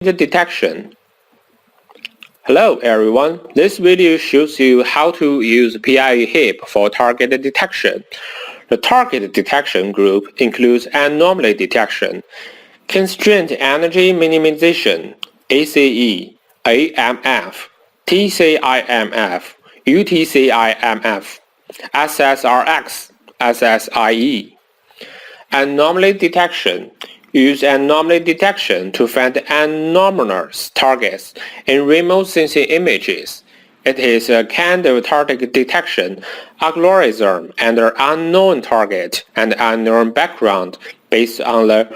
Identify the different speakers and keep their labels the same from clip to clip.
Speaker 1: Detection. Hello everyone, this video shows you how to use PIE5 for target detection. The target detection group includes anomaly detection, constraint energy minimization, ACE, AMF, TCIMF, UTCIMF, SSRX, SSIE. Anomaly detection. Use anomaly detection to find anomalous targets in remote sensing images. It is a kind of target detection algorithm under unknown target and unknown background based on the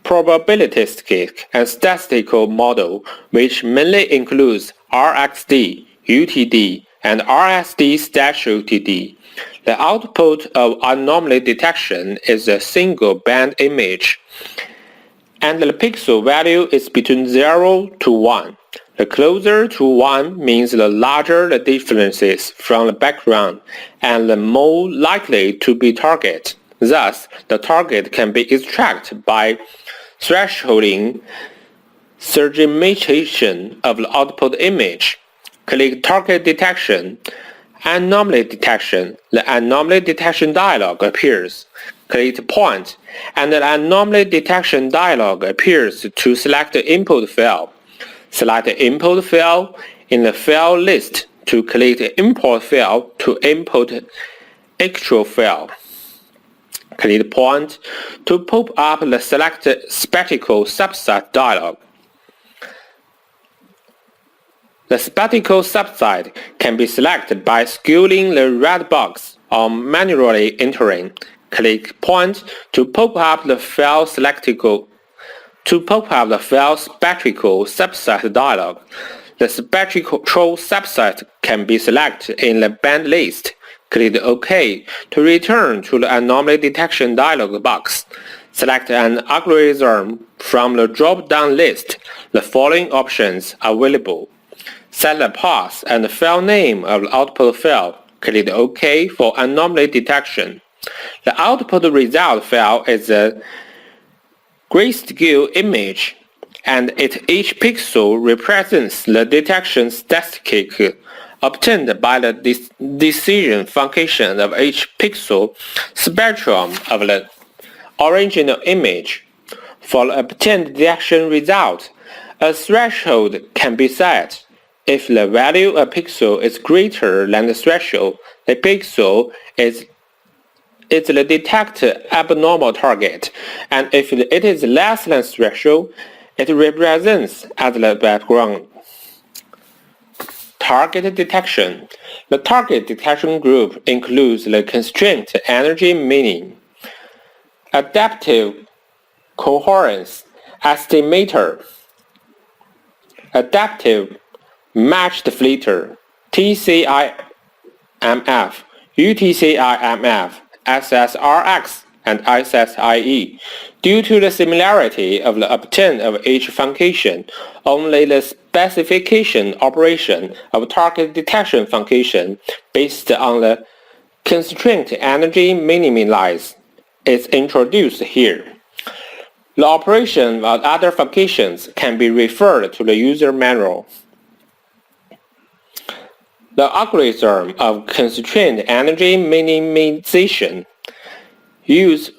Speaker 1: probabilistic and statistical model, which mainly includes RxD, UTD, and RSD-UTD. The output of anomaly detection is a single band image, and the pixel value is between 0 to 1. The closer to 1 means the larger the differences from the background and the more likely to be target. Thus, the target can be extracted by thresholding segmentation of the output image. Click Target Detection. Anomaly detection. The anomaly detection dialog appears. Click Point, and the anomaly detection dialog appears to select the input file. Select the input file in the file list to click the import file to import actual file. Click Point to pop up the Select Spectacle subset dialog. The spectacle subset can be selected by scaling the red box or manually entering. Click Point to pop up the file spectacle subset dialog. The spectacle subset can be selected in the band list. Click OK to return to the anomaly detection dialog box. Select an algorithm from the drop-down list. The following options are available. Set the path and the file name of the output file. Click OK for anomaly detection. The output result file is a grayscale image, and each pixel represents the detection statistic obtained by the decision function of each pixel spectrum of the original image. For the obtained detection result, a threshold can be set. If the value of a pixel is greater than the threshold, the pixel is the detected abnormal target, and if it is less than threshold, it represents as the background. Target detection. The target detection group includes the constraint energy meaning, adaptive coherence estimator, adaptive matched filter, TCIMF, UTCIMF, SSRX, and SSIE. Due to the similarity of the obtained of each function, only the specification operation of target detection function based on the constraint energy minimized is introduced here. The operation of other functions can be referred to the user manual. The algorithm of constraint energy minimization use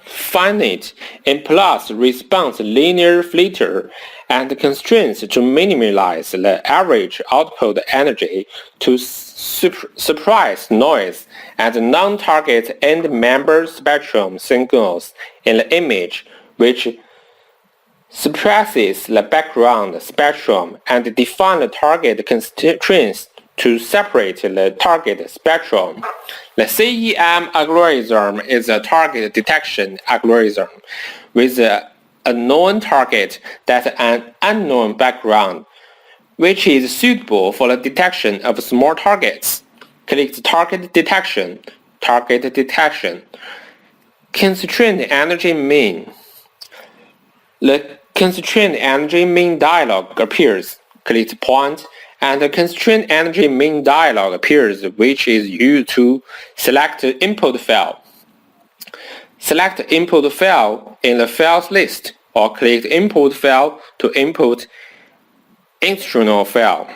Speaker 1: finite impulse response linear filter and constraints to minimize the average output energy to suppress noise and non-target end-member spectrum signals in the image, which suppresses the background spectrum and define the target constraints to separate the target spectrum. The CEM algorithm is a target detection algorithm with a known target that an unknown background, which is suitable for the detection of small targets. Click Target Detection. Target Detection. Constraint energy mean. The constraint energy mean dialog appears. Click Point, and the constraint energy mean dialog appears, which is used to select the input file. Select input file in the files list. or click Input File to input instrumental file.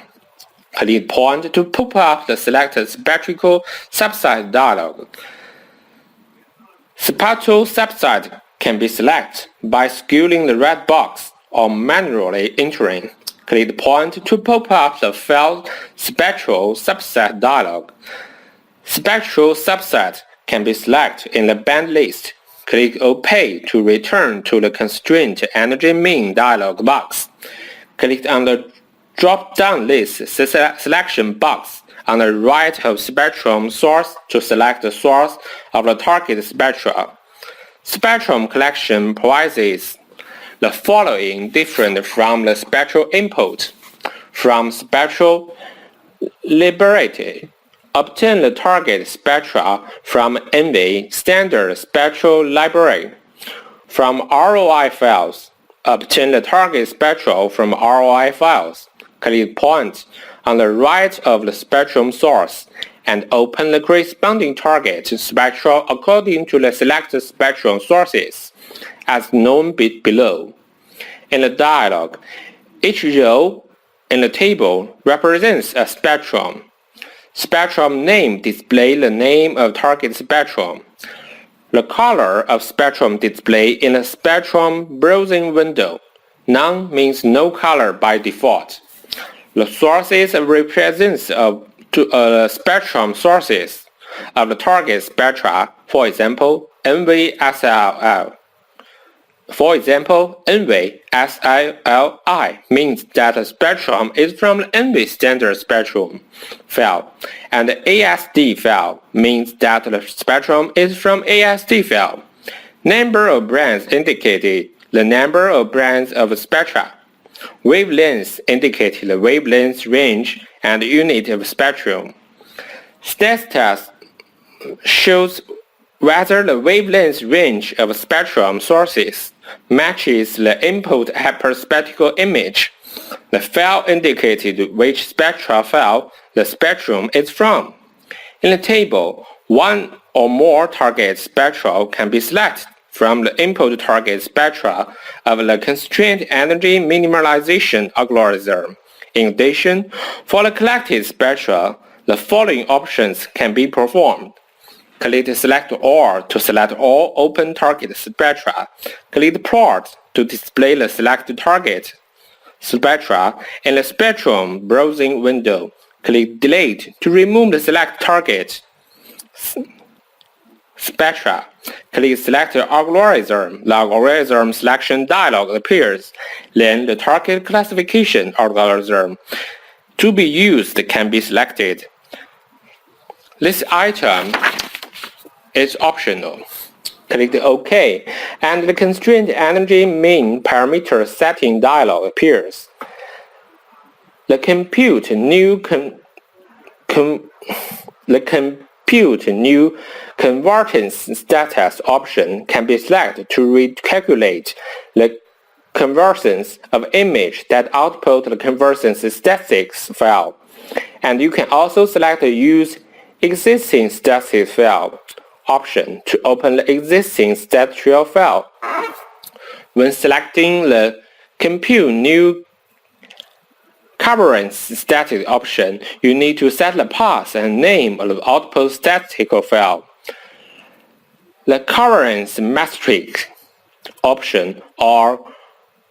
Speaker 1: Click Point to pop up the selected spectral subset dialog. Spectral subset can be selected by skewing the red box or manually entering. Click Point to pop up the file Spectral subset dialog. Spectral subset can be selected in the band list. Click OK to return to the Constraint Energy Mean dialog box. Click on the drop-down list selection box on the right of spectrum source to select the source of the target spectra. Spectrum collection provides the following different from the spectral input. From spectral library, obtain the target spectra from NV standard spectral library. From ROI files, obtain the target spectral from ROI files. Click Point on the right of the spectrum source and open the corresponding target spectra according to the selected spectrum sources, as known below. In the dialog, each row in the table represents a spectrum. Spectrum name displays the name of target spectrum. The color of spectrum display in the spectrum browsing window. None means no color by default. The sources represents spectrum sources of the target spectra, for example, NVSLL. For example, NVSLLI means that the spectrum is from the NV standard spectrum file, and the ASD file means that the spectrum is from ASD file. Number of bands indicated the number of bands of spectra. Wavelengths indicate the wavelength range and unit of spectrum. Status shows whether the wavelength range of spectrum sources matches the input hyperspectral image. The file indicated which spectral file the spectrum is from. In the table, one or more target spectra can be selected from the input target spectra of the constraint energy minimalization algorithm. In addition, for the collected spectra, the following options can be performed. Click Select All to select all open target spectra. Click Plot to display the selected target spectra in the spectrum browsing window. Click Delete to remove the select target spectra. Click Select Algorithm. The algorithm selection dialog appears. Then the target classification algorithm to be used can be selected. This item is optional. Click OK, and the Constraint Energy Mean Parameter Setting dialog appears. The Compute New Convergence Status option can be selected to recalculate the convergence of image that output the convergence statistics file. And you can also select the Use Existing Statistics file option to open the existing statistical file. When selecting the Compute New Convergence Static option, you need to set the path and name of the output statistical file. The Convergence Metric option or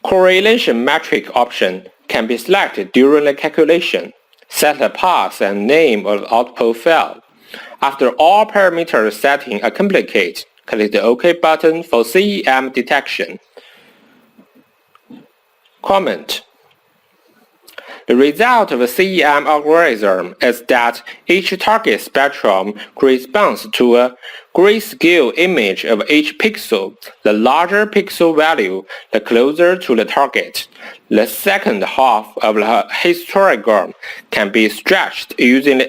Speaker 1: Correlation Metric option can be selected during the calculation. Set the path and name of the output file. After all parameter settings are completed, click the OK button for CEM detection. Comment. The result of the CEM algorithm is that each target spectrum corresponds to a grayscale image of each pixel. The larger pixel value, the closer to the target. The second half of the histogram can be stretched using the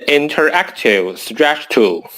Speaker 1: interactive stretch tool.